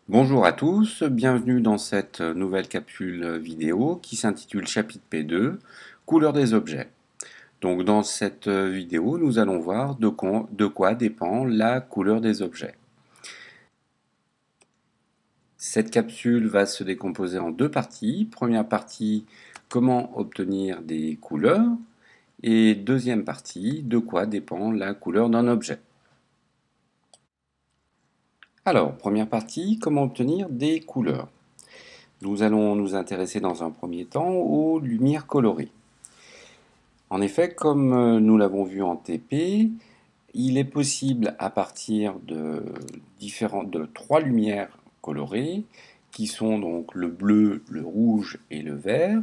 Bonjour à tous, bienvenue dans cette nouvelle capsule vidéo qui s'intitule chapitre P2, couleur des objets. Donc dans cette vidéo, nous allons voir de quoi dépend la couleur des objets. Cette capsule va se décomposer en deux parties. Première partie, comment obtenir des couleurs. Et deuxième partie, de quoi dépend la couleur d'un objet. Alors, première partie, comment obtenir des couleurs. Nous allons nous intéresser dans un premier temps aux lumières colorées. En effet, comme nous l'avons vu en TP, il est possible à partir de trois lumières colorées, qui sont donc le bleu, le rouge et le vert.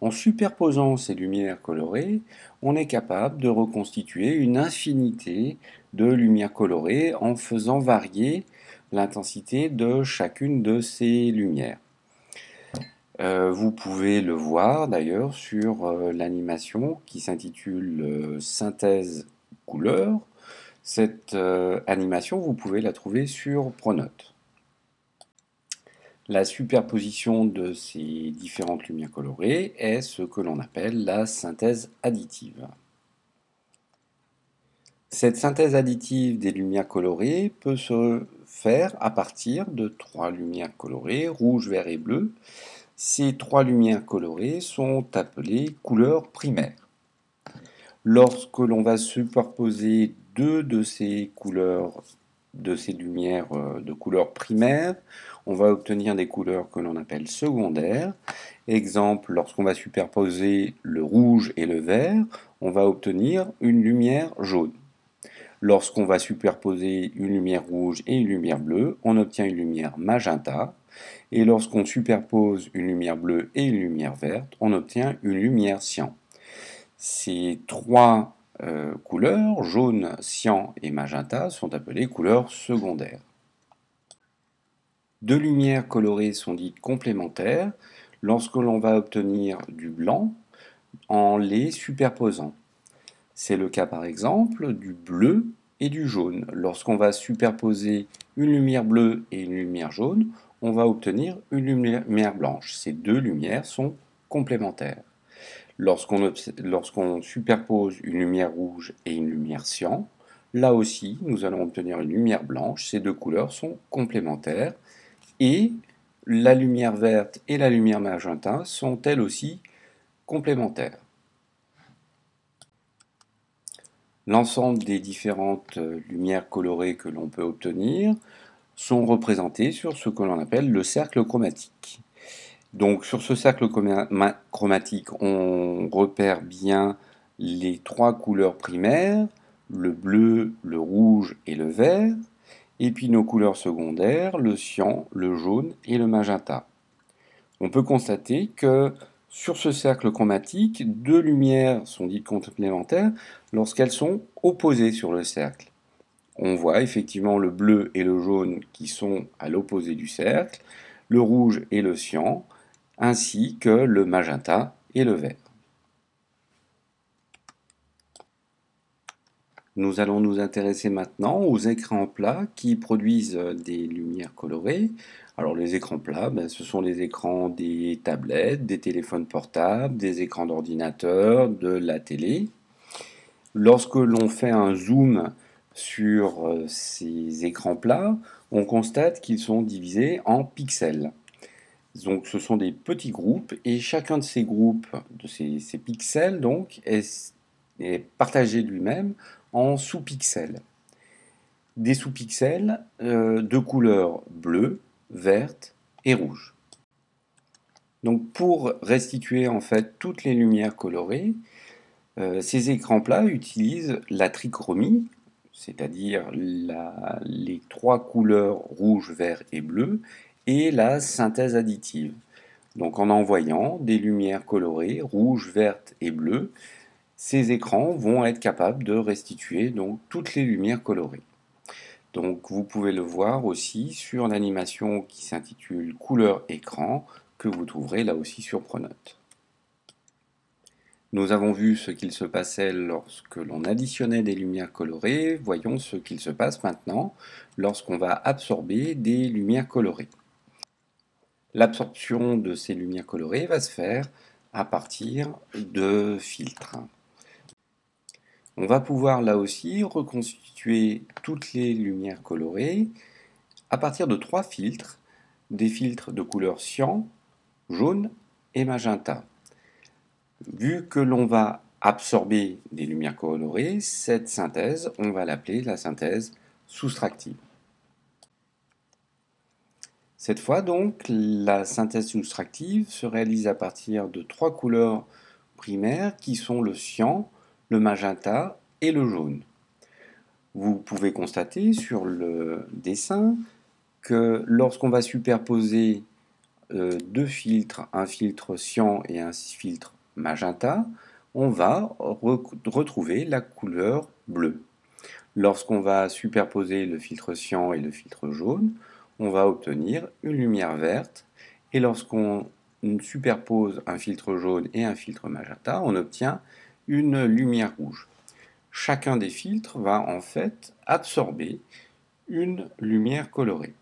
En superposant ces lumières colorées, on est capable de reconstituer une infinité de lumières colorées en faisant varier l'intensité de chacune de ces lumières. Vous pouvez le voir d'ailleurs sur l'animation qui s'intitule Synthèse couleur. Cette animation, vous pouvez la trouver sur Pronote. La superposition de ces différentes lumières colorées est ce que l'on appelle la synthèse additive. Cette synthèse additive des lumières colorées peut se faire à partir de trois lumières colorées, rouge, vert et bleu. Ces trois lumières colorées sont appelées couleurs primaires. Lorsque l'on va superposer deux de ces couleurs, de ces lumières de couleurs primaires, on va obtenir des couleurs que l'on appelle secondaires. Exemple, lorsqu'on va superposer le rouge et le vert, on va obtenir une lumière jaune. Lorsqu'on va superposer une lumière rouge et une lumière bleue, on obtient une lumière magenta. Et lorsqu'on superpose une lumière bleue et une lumière verte, on obtient une lumière cyan. Ces trois couleurs, jaune, cyan et magenta, sont appelées couleurs secondaires. Deux lumières colorées sont dites complémentaires lorsque l'on va obtenir du blanc en les superposant. C'est le cas par exemple du bleu et du jaune. Lorsqu'on va superposer une lumière bleue et une lumière jaune, on va obtenir une lumière blanche. Ces deux lumières sont complémentaires. Lorsqu'on superpose une lumière rouge et une lumière cyan, là aussi nous allons obtenir une lumière blanche. Ces deux couleurs sont complémentaires et la lumière verte et la lumière magenta sont elles aussi complémentaires. L'ensemble des différentes lumières colorées que l'on peut obtenir sont représentées sur ce que l'on appelle le cercle chromatique. Donc sur ce cercle chromatique, on repère bien les trois couleurs primaires, le bleu, le rouge et le vert, et puis nos couleurs secondaires, le cyan, le jaune et le magenta. On peut constater que sur ce cercle chromatique, deux lumières sont dites complémentaires lorsqu'elles sont opposées sur le cercle. On voit effectivement le bleu et le jaune qui sont à l'opposé du cercle, le rouge et le cyan, ainsi que le magenta et le vert. Nous allons nous intéresser maintenant aux écrans plats qui produisent des lumières colorées. Alors les écrans plats, ce sont les écrans des tablettes, des téléphones portables, des écrans d'ordinateur, de la télé. Lorsque l'on fait un zoom sur ces écrans plats, on constate qu'ils sont divisés en pixels. Donc ce sont des petits groupes et chacun de ces groupes, de ces pixels, donc, est partagé lui-même en sous-pixels. Des sous-pixels de couleur bleue, verte et rouge. Donc pour restituer en fait toutes les lumières colorées, ces écrans plats utilisent la trichromie, c'est-à-dire les trois couleurs rouge, vert et bleu, et la synthèse additive. Donc en envoyant des lumières colorées, rouge, verte et bleu, ces écrans vont être capables de restituer donc toutes les lumières colorées. Donc vous pouvez le voir aussi sur l'animation qui s'intitule Couleur écran, que vous trouverez là aussi sur Pronote. Nous avons vu ce qu'il se passait lorsque l'on additionnait des lumières colorées. Voyons ce qu'il se passe maintenant lorsqu'on va absorber des lumières colorées. L'absorption de ces lumières colorées va se faire à partir de filtres. On va pouvoir là aussi reconstituer toutes les lumières colorées à partir de 3 filtres, des filtres de couleur cyan, jaune et magenta. Vu que l'on va absorber des lumières colorées, cette synthèse, on va l'appeler la synthèse soustractive. Cette fois donc, la synthèse soustractive se réalise à partir de 3 couleurs primaires qui sont le cyan, le magenta et le jaune. Vous pouvez constater sur le dessin que lorsqu'on va superposer deux filtres, un filtre cyan et un filtre magenta, on va retrouver la couleur bleue. Lorsqu'on va superposer le filtre cyan et le filtre jaune, on va obtenir une lumière verte. Et lorsqu'on superpose un filtre jaune et un filtre magenta, on obtient une lumière rouge. Chacun des filtres va en fait absorber une lumière colorée.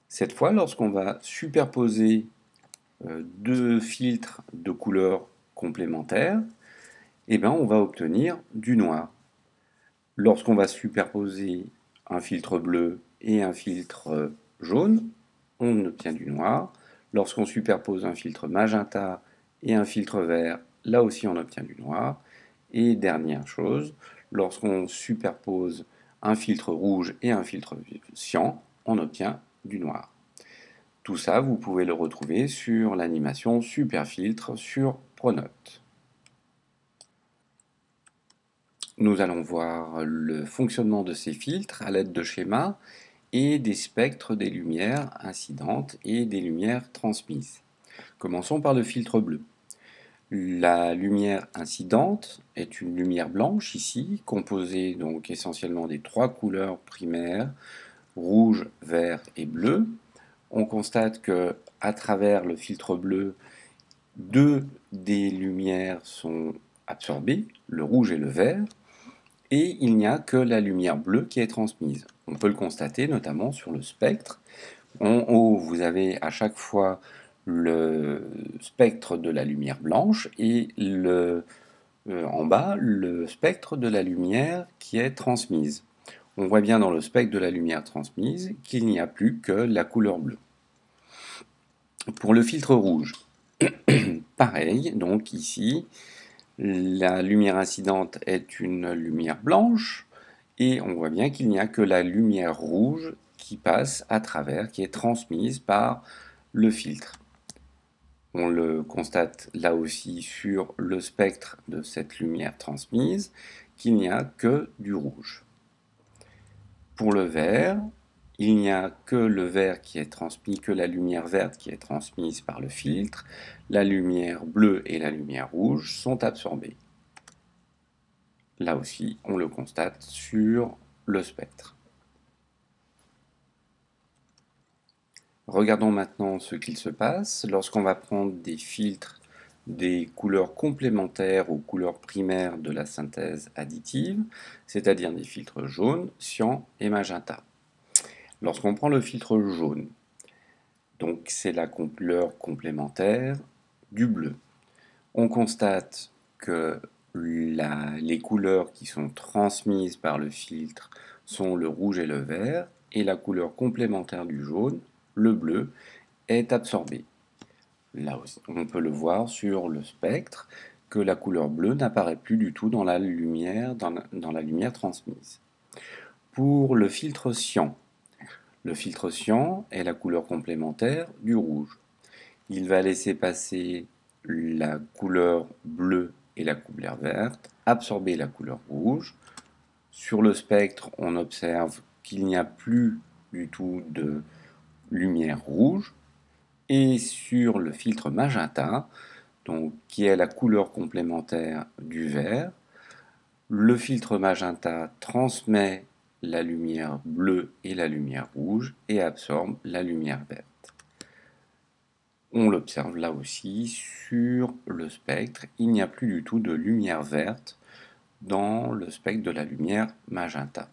Cette fois, lorsqu'on va superposer deux filtres de couleurs complémentaires, on va obtenir du noir. Lorsqu'on va superposer un filtre bleu et un filtre jaune, on obtient du noir. Lorsqu'on superpose un filtre magenta et un filtre vert, là aussi on obtient du noir. Et dernière chose, lorsqu'on superpose un filtre rouge et un filtre cyan, on obtient du noir. Tout ça, vous pouvez le retrouver sur l'animation Superfiltre sur Pronote. Nous allons voir le fonctionnement de ces filtres à l'aide de schémas et des spectres des lumières incidentes et des lumières transmises. Commençons par le filtre bleu. La lumière incidente est une lumière blanche ici, composée donc essentiellement des 3 couleurs primaires, rouge, vert et bleu. On constate que à travers le filtre bleu, 2 des lumières sont absorbées, le rouge et le vert, et il n'y a que la lumière bleue qui est transmise. On peut le constater notamment sur le spectre. En haut, vous avez à chaque fois le spectre de la lumière blanche et en bas le spectre de la lumière qui est transmise. On voit bien dans le spectre de la lumière transmise qu'il n'y a plus que la couleur bleue. Pour le filtre rouge, pareil, donc ici, la lumière incidente est une lumière blanche et on voit bien qu'il n'y a que la lumière rouge qui passe à travers, qui est transmise par le filtre. On le constate là aussi sur le spectre de cette lumière transmise qu'il n'y a que du rouge. Pour le vert, il n'y a que le vert qui est transmis, que la lumière verte qui est transmise par le filtre. La lumière bleue et la lumière rouge sont absorbées. Là aussi, on le constate sur le spectre. Regardons maintenant ce qu'il se passe lorsqu'on va prendre des filtres des couleurs complémentaires aux couleurs primaires de la synthèse additive, c'est-à-dire des filtres jaunes, cyan et magenta. Lorsqu'on prend le filtre jaune, donc c'est la couleur complémentaire du bleu, on constate que les couleurs qui sont transmises par le filtre sont le rouge et le vert, et la couleur complémentaire du jaune, le bleu, est absorbée. Là aussi, on peut le voir sur le spectre que la couleur bleue n'apparaît plus du tout dans la lumière, dans la lumière transmise. Pour le filtre cyan est la couleur complémentaire du rouge. Il va laisser passer la couleur bleue et la couleur verte, absorber la couleur rouge. Sur le spectre, on observe qu'il n'y a plus du tout de lumière rouge. Et sur le filtre magenta, donc, qui est la couleur complémentaire du vert, le filtre magenta transmet la lumière bleue et la lumière rouge et absorbe la lumière verte. On l'observe là aussi sur le spectre, il n'y a plus du tout de lumière verte dans le spectre de la lumière magenta.